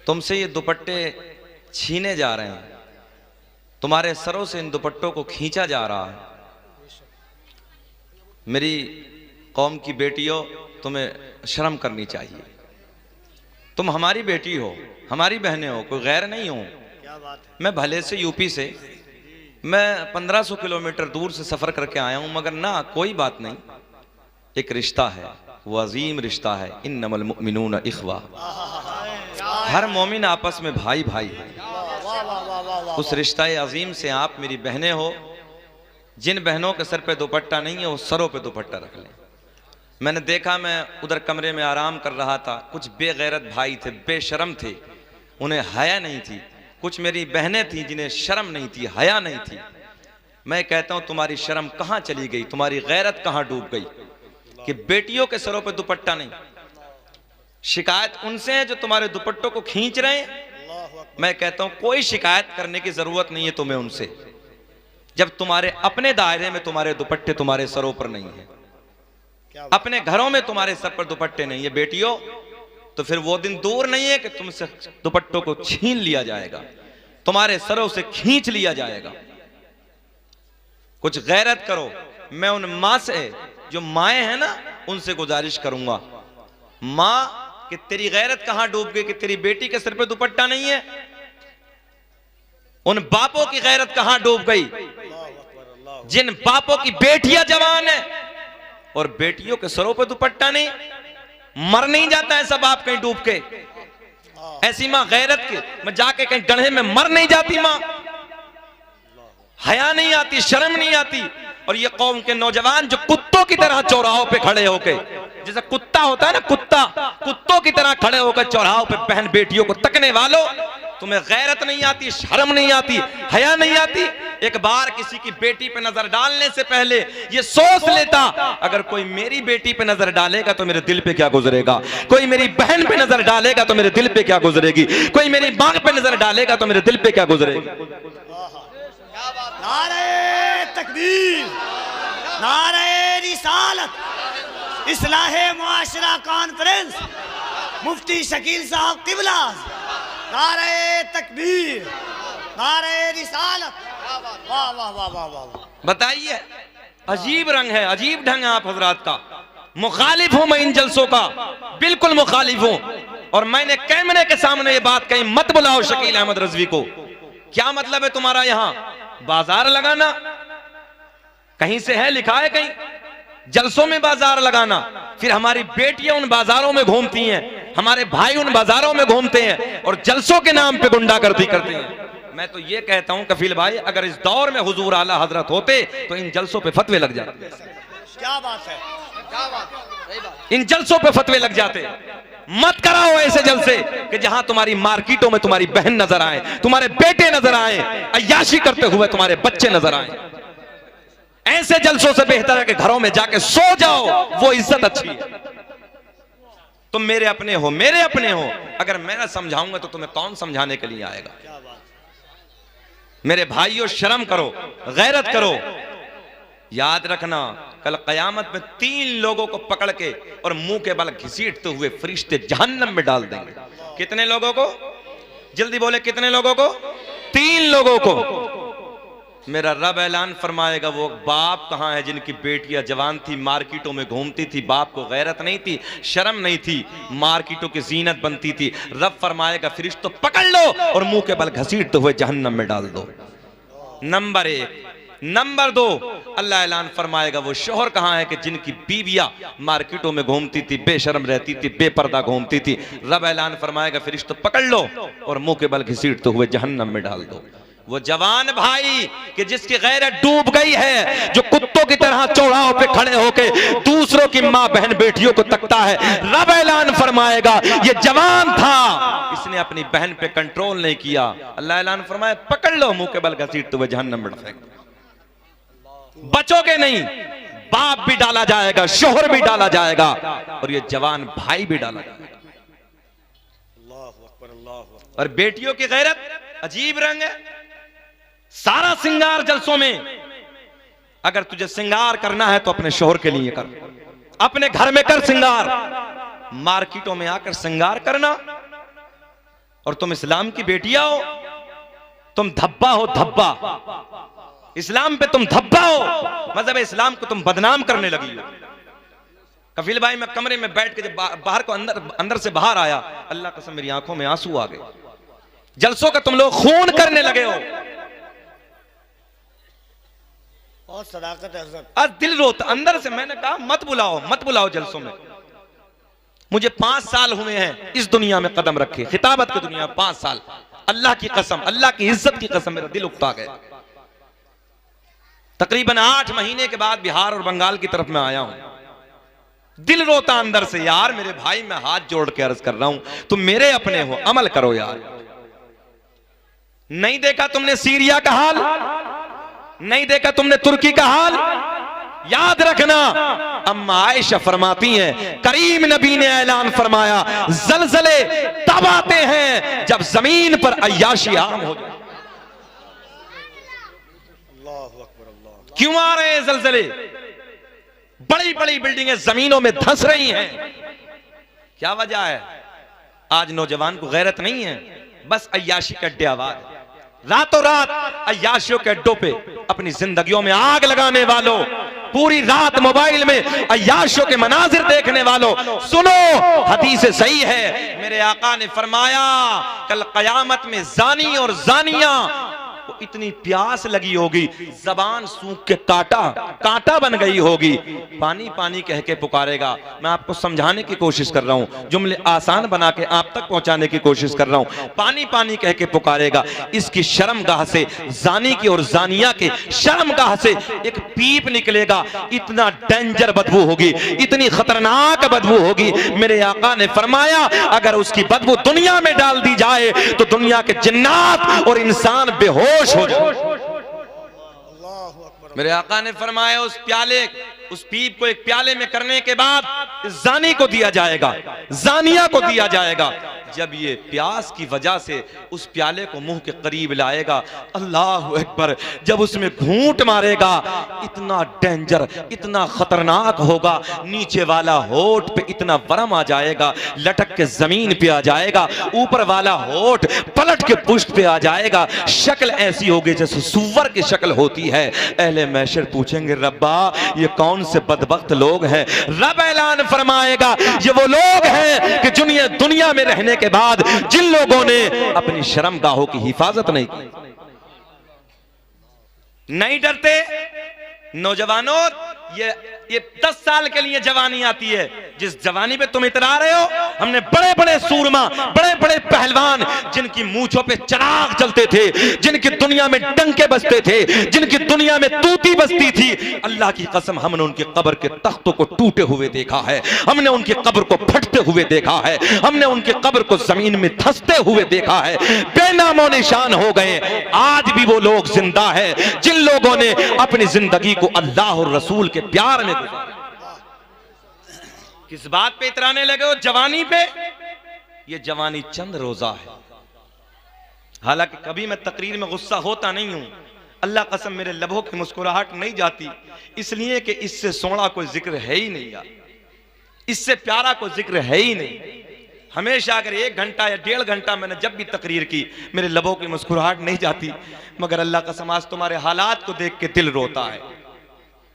तुमसे ये दुपट्टे छीने जा रहे हैं, तुम्हारे सरों से इन दुपट्टों को खींचा जा रहा है। मेरी कौम की बेटियों, तुम्हें शर्म करनी चाहिए। तुम हमारी बेटी हो, हमारी बहनें हो, कोई गैर नहीं हो। क्या बात है। मैं भले से यूपी से, मैं 1500 किलोमीटर दूर से सफर करके आया हूं, मगर ना कोई बात नहीं, एक रिश्ता है, वो अजीम रिश्ता है। इन्नमल मुमिनून इख्वा, हर मोमिन आपस में भाई भाई है। उस रिश्ता अजीम से आप मेरी बहनें हो। जिन बहनों के सर पे दुपट्टा नहीं है वो सरों पे दुपट्टा रख लें। मैंने देखा, मैं उधर कमरे में आराम कर रहा था, कुछ बेगैरत भाई थे, बेशर्म थे, उन्हें हया नहीं थी। कुछ मेरी बहनें थीं जिन्हें शर्म नहीं थी, हया नहीं थी। मैं कहता हूं तुम्हारी शर्म कहां चली गई, तुम्हारी गैरत कहां डूब गई कि बेटियों के सरों पे दुपट्टा नहीं। शिकायत उनसे है जो तुम्हारे दुपट्टों को खींच रहे हैं। मैं कहता हूं कोई शिकायत करने की जरूरत नहीं है तुम्हें उनसे, जब तुम्हारे अपने दायरे में तुम्हारे दुपट्टे तुम्हारे सरों पर नहीं है, अपने घरों में तुम्हारे सर पर दुपट्टे नहीं है बेटियों, तो फिर वो दिन दूर नहीं है कि तुमसे दुपट्टों को छीन लिया जाएगा, तुम्हारे सरों से खींच लिया जाएगा। कुछ गैरत करो। मैं उन मां से, जो माएं हैं ना, उनसे गुजारिश करूंगा, मां कि तेरी गैरत कहां डूब गई कि तेरी बेटी के सिर पे दुपट्टा नहीं है। उन बापों की गैरत कहां डूब गई जिन बापों की बेटियां जवान है और बेटियों के सरों पे दुपट्टा नहीं। मर नहीं जाता ऐसा बाप कहीं डूब के, ऐसी मां गैरत के मैं जाके कहीं गड्ढे में मर नहीं जाती मां, हया नहीं आती, शर्म नहीं आती। और ये कौम के नौजवान जो कुत्तों की तरह चौराहों पे खड़े होके, जैसे कुत्ता होता है ना, कुत्ता, कुत्तों की तरह खड़े होकर चौराहों पे बहन बेटियों को तकने वालों, तुम्हें गैरत नहीं आती, शर्म नहीं आती, हया नहीं आती। एक बार किसी की बेटी पे नजर डालने से पहले ये सोच लेता, अगर कोई मेरी बेटी पे नजर डालेगा तो मेरे दिल पे क्या गुजरेगा, कोई मेरी बहन पे नजर डालेगा तो मेरे दिल पे क्या गुजरेगी, कोई मेरी मां पे नजर डालेगा तो मेरे दिल पे क्या गुजरेगी। नारे तकबीर, नारे रिसालत, इस्लाहे मुआशरा कॉन्फ्रेंस, मुफ्ती शकील साहब किबला, नारे तकबीर, नारे रिसालत। वाह वाह वाह वाह वाह। बताइए, अजीब रंग है, अजीब ढंग है आप हजरात का। मुखालिफ हूं मैं इन जलसों का, बिल्कुल मुखालिफ हूं। और मैंने कैमरे के सामने ये बात कही, मत बुलाओ शकील अहमद रजवी को। क्या मतलब है तुम्हारा यहां बाजार लगाना? कहीं से है, लिखा है कहीं जलसों में बाजार लगाना? फिर हमारी बेटियां उन बाजारों में घूमती हैं, हमारे भाई उन बाजारों में घूमते हैं और जलसों के नाम पे गुंडागर्दी करते हैं। मैं तो ये कहता हूं कफील भाई, अगर इस दौर में हुजूर आला हजरत होते तो इन जलसों पे फतवे लग जाते। क्या बात है, क्या बात है। इन जलसों पे फतवे लग जाते। मत कराओ ऐसे जलसे कि जहां तुम्हारी मार्केटों में तुम्हारी बहन नजर आए, तुम्हारे बेटे नजर आए, अय्याशी करते हुए तुम्हारे बच्चे नजर आए। ऐसे जलसों से बेहतर है कि घरों में जाके सो जाओ, वो इज्जत अच्छी है। तुम मेरे अपने हो, मेरे अपने हो, अगर मैं ना समझाऊंगा तो तुम्हें कौन समझाने के लिए आएगा। मेरे भाइयों, शर्म करो, गैरत करो। याद रखना, कल कयामत में 3 लोगों को पकड़ के और मुंह के बल घसीटते हुए फरिश्ते जहन्नम में डाल देंगे। कितने लोगों को? जल्दी बोले, कितने लोगों को? 3 लोगों को। मेरा रब ऐलान फरमाएगा, वो बाप कहां है जिनकी बेटियां जवान थी, मार्केटों में घूमती थी, बाप को गैरत नहीं थी, शर्म नहीं थी, मार्केटों की जीनत बनती थी। रब फरमाएगा, फरिश्तों पकड़ लो और मुंह के बल घसीटते हुए जहन्नम में डाल दो। नंबर 1। नंबर 2, अल्लाह ऐलान फरमाएगा, वो शोहर कहां है कि जिनकी बीवियां मार्केटों में घूमती थी, बेशर्म रहती थी, बेपर्दा घूमती थी। रब ऐलान फरमाएगा, फरिश्तों पकड़ लो और मुंह के बल घसीटते हुए जहन्नम में डाल दो। वो जवान भाई कि जिसकी गैरत डूब गई है, जो कुत्तों की तरह चौराहों पे खड़े होके दूसरों की मां बहन बेटियों को तकता है, रब ऐलान फरमाएगा, ये जवान था, इसने अपनी बहन पे कंट्रोल नहीं किया। अल्लाह ऐलान फरमाए, पकड़ लो, मुंह के बल घसीटते हुए जहन्नम में फेंक दो। बचोगे नहीं, बाप भी डाला जाएगा, शोहर भी डाला जाएगा और ये जवान भाई भी डाला जाएगा। और बेटियों की गैरत अजीब रंग है। सारा सिंगार जलसों में, अगर तुझे सिंगार करना है तो अपने शोहर के लिए कर, अपने घर में कर सिंगार। मार्केटों में आकर सिंगार करना, और तुम इस्लाम की बेटियां हो, तुम धब्बा हो, धब्बा। इस्लाम पे तुम धब्बा हो, मजहब इस्लाम को तुम बदनाम करने लगी हो। कफील भाई, मैं कमरे में बैठ के जब बाहर को अंदर से बाहर आया, अल्लाह कसम मेरी आंखों में आंसू आ गए। जलसों का तुम लोग खून करने लगे हो और सदाकत है हज़रत। आज दिल रोता अंदर से। मैंने कहा मत बुलाओ जलसों में। मुझे 5 साल हुए हैं इस दुनिया में कदम रखे, खिताबत की दुनिया में 5 साल। अल्लाह की कसम, अल्लाह की इज्जत की कसम, मेरा दिल उकता गया। तकरीबन 8 महीने के बाद बिहार और बंगाल की तरफ मैं आया हूं। दिल रोता अंदर से, यार मेरे भाई, मैं हाथ जोड़ के अर्ज कर रहा हूं, तुम मेरे अपने हो, अमल करो यार। नहीं देखा तुमने सीरिया का हाल, नहीं देखा तुमने तुर्की का हाल। याद रखना, अम्मा आयशा फरमाती हैं, करीम नबी ने ऐलान फरमाया, जलजले तब आते हैं जब जमीन पर अय्याशी आम हो जाए। क्यों आ रहे हैं जलजले? बड़ी बड़ी बिल्डिंगें जमीनों में धंस रही हैं। क्या वजह है? आज नौजवान को गैरत नहीं है, बस अय्याशी के अड्डे आवाज। रातों रात अय्याशियों के अड्डों पे अपनी जिंदगियों में आग लगाने वालों, पूरी रात मोबाइल में अय्याशियों के मनाजिर देखने वालों, सुनो, हदीस सही है, मेरे आका ने फरमाया कल कयामत में जानी और जानिया को इतनी प्यास लगी होगी, जबान सूख के कांटा बन गई होगी, पानी पानी कह के पुकारेगा। मैं आपको समझाने की कोशिश कर रहा हूं, जुमले आसान बना के आप तक पहुंचाने की कोशिश कर रहा हूं। पानी पानी कह के पुकारेगा। इसकी शर्मगाह से, जानी की और जानिया के शर्मगाह से एक पीप निकलेगा, इतना डेंजर बदबू होगी, इतनी खतरनाक बदबू होगी। मेरे आका ने फरमाया अगर उसकी बदबू दुनिया में डाल दी जाए तो दुनिया के जिन्नात और इंसान बेहोश हो जाए। मेरे आका ने फरमाया उस पीप को एक प्याले में करने के बाद जानी को दिया जाएगा, जानिया को दिया जाएगा। जब ये प्यास की वजह से उस प्याले को मुंह के करीब लाएगा, अल्लाह अकबर, जब उसमें घूंट मारेगा, इतना डेंजर, इतना खतरनाक होगा, नीचे वाला होठ पे इतना वरम आ जाएगा, लटक के जमीन पे आ जाएगा, ऊपर वाला होठ पलट के पुष्ट पे आ जाएगा। शक्ल ऐसी होगी जैसे सुअर की शक्ल होती है। अहले महशर पूछेंगे, रब्बा ये कौन से बदबख्त लोग हैं? रब ऐलान फरमाएगा, ये वो लोग हैं कि दुनिया में रहने के बाद जिन लोगों ने अपनी शर्मगाहों की हिफाजत नहीं की। नहीं डरते नौजवानों, ये 10 साल के लिए जवानी आती है। जिस जवानी पे तुम इतरा रहे हो, हमने बड़े बड़े सूरमा, बड़े बड़े पहलवान, जिनकी मूंछों पे चिराग जलते थे, जिनकी दुनिया में डंके बजते थे, जिनकी दुनिया में तूती बजती थी, अल्लाह की कसम हमने उनकी कब्र के तख्तों को टूटे हुए देखा है, हमने उनकी कब्र को फटते हुए देखा है, हमने उनकी कब्र को जमीन में धंसते हुए देखा है, बेनामो निशान हो गए। आज भी वो लोग जिंदा है जिन लोगों ने अपनी जिंदगी को अल्लाह और रसूल के प्यार में गुजारा। किस बात पे इतराने लगे हो? जवानी पे। ये जवानी चंद रोजा है। हालांकि कभी मैं तकरीर में गुस्सा होता नहीं हूं, अल्लाह कसम मेरे लबों की मुस्कुराहट नहीं जाती, इसलिए कि इससे सोना कोई जिक्र है ही नहीं यार, इससे प्यारा कोई जिक्र है ही नहीं। हमेशा अगर 1 घंटा या 1.5 घंटा मैंने जब भी तकरीर की, मेरे लबों की मुस्कुराहट नहीं जाती, मगर अल्लाह कसम आज तुम्हारे हालात को देख के दिल रोता है।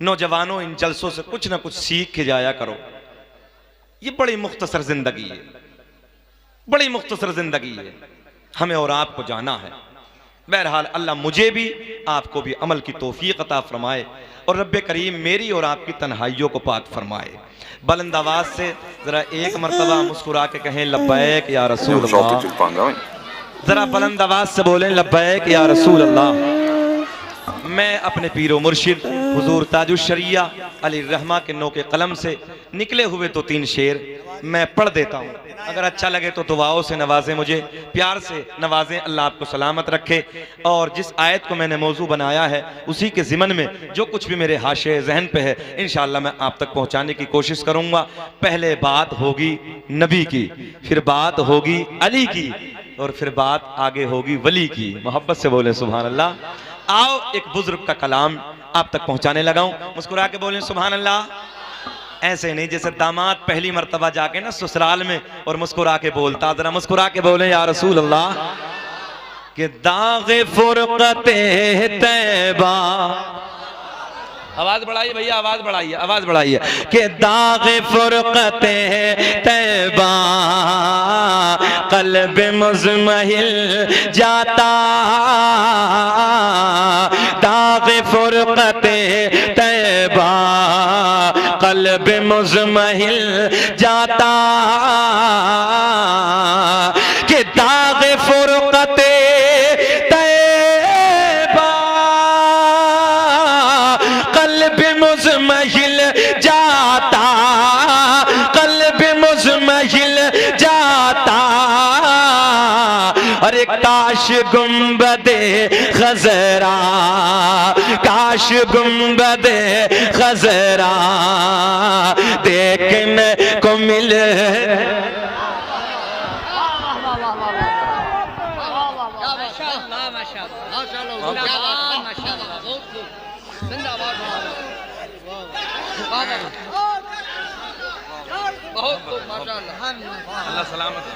नौजवानों, इन जलसों से कुछ ना कुछ सीख के जाया करो। ये बड़ी मुख्तसर जिंदगी है, बड़ी मुख्तसर जिंदगी है, हमें और आपको जाना है। बहरहाल अल्लाह मुझे भी आपको भी अमल की तौफीक अता फरमाए और रब्बे करीम मेरी और आपकी तन्हाइयों को पाक फरमाए। बुलंद आवाज से जरा एक मरतबा मुस्कुरा के कहें, लब्बैक या रसूल अल्लाह। जरा बुलंद आवाज से बोलें, लब्बैक या रसूल अल्लाह। मैं अपने पीरो मुर्शिद हुजूर ताजुश शरिया अली रहमा के नो के कलम से निकले हुए 2-3 शेर मैं पढ़ देता हूँ। अगर अच्छा लगे तो दुआओं से नवाजें, मुझे प्यार से नवाजें, अल्लाह आपको सलामत रखे। और जिस आयत को मैंने मौजू बनाया है उसी के ज़िमन में जो कुछ भी मेरे हाशे जहन पे है इंशाअल्लाह मैं आप तक पहुँचाने की कोशिश करूँगा। पहले बात होगी नबी की, फिर बात होगी अली की, और फिर बात आगे होगी वली की। मोहब्बत से बोले सुभान अल्लाह। आओ एक बुजुर्ग का कलाम आप तक पहुंचाने लगा हूं, मुस्कुरा के बोलें सुभान अल्लाह। ऐसे नहीं जैसे दामाद पहली मर्तबा जाके ना ससुराल में और मुस्कुरा के बोलता, जरा मुस्कुरा के बोले या रसूल अल्लाह कि दागे फुरकते तैबा, आवाज बढ़ाइए भैया, आवाज बढ़ाइए, आवाज बढ़ाइए कि दागे फुरकते तैबा कल्ब मुज़महिल जाता, दागे फुरकते तैबा कल्ब मुज़महिल जाता कि दागे फुरकते मुज़महिल जाता, कल्ब मुज़महिल जाता। अरे काश गुंबदे खज़रा, काश गुंबदे खज़रा देखने को मिले। बहुत माशाअल्लाह, अल्लाह सलामत है।